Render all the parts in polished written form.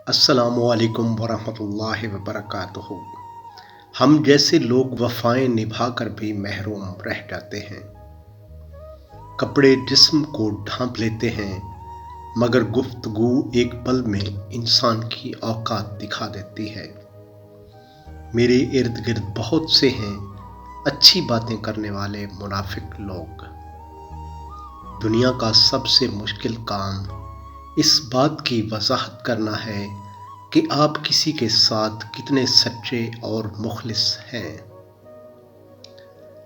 السلام علیکم ورحمۃ اللہ وبرکاتہ۔ ہم جیسے لوگ وفائیں نبھا کر بھی محروم رہ جاتے ہیں۔ کپڑے جسم کو ڈھانپ لیتے ہیں، مگر گفتگو ایک پل میں انسان کی اوقات دکھا دیتی ہے۔ میرے ارد گرد بہت سے ہیں اچھی باتیں کرنے والے منافق لوگ۔ دنیا کا سب سے مشکل کام اس بات کی وضاحت کرنا ہے کہ آپ کسی کے ساتھ کتنے سچے اور مخلص ہیں۔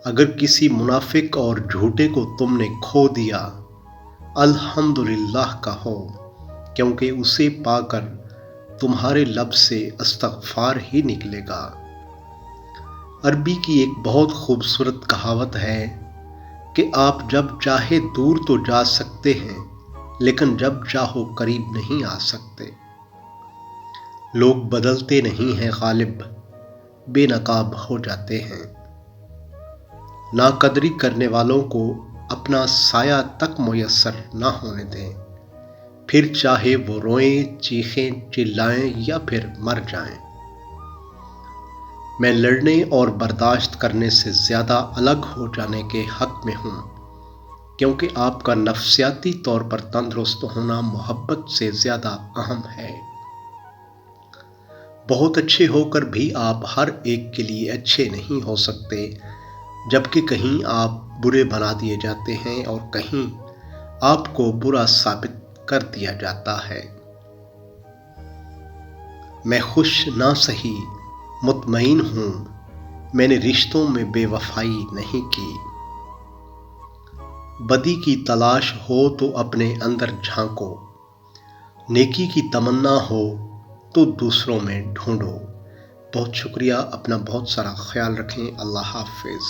اگر کسی منافق اور جھوٹے کو تم نے کھو دیا، الحمدللہ کہو، کیونکہ اسے پا کر تمہارے لب سے استغفار ہی نکلے گا۔ عربی کی ایک بہت خوبصورت کہاوت ہے کہ آپ جب چاہے دور تو جا سکتے ہیں، لیکن جب چاہو قریب نہیں آ سکتے۔ لوگ بدلتے نہیں ہیں غالب، بے نقاب ہو جاتے ہیں۔ ناقدری کرنے والوں کو اپنا سایہ تک میسر نہ ہونے دیں، پھر چاہے وہ روئیں، چیخیں، چلائیں یا پھر مر جائیں۔ میں لڑنے اور برداشت کرنے سے زیادہ الگ ہو جانے کے حق میں ہوں، کیونکہ آپ کا نفسیاتی طور پر تندرست ہونا محبت سے زیادہ اہم ہے۔ بہت اچھے ہو کر بھی آپ ہر ایک کے لیے اچھے نہیں ہو سکتے، جبکہ کہیں آپ برے بنا دیے جاتے ہیں اور کہیں آپ کو برا ثابت کر دیا جاتا ہے۔ میں خوش نہ سہی مطمئن ہوں، میں نے رشتوں میں بے وفائی نہیں کی۔ بدی کی تلاش ہو تو اپنے اندر جھانکو، نیکی کی تمنا ہو تو دوسروں میں ڈھونڈو۔ بہت شکریہ، اپنا بہت سارا خیال رکھیں۔ اللہ حافظ۔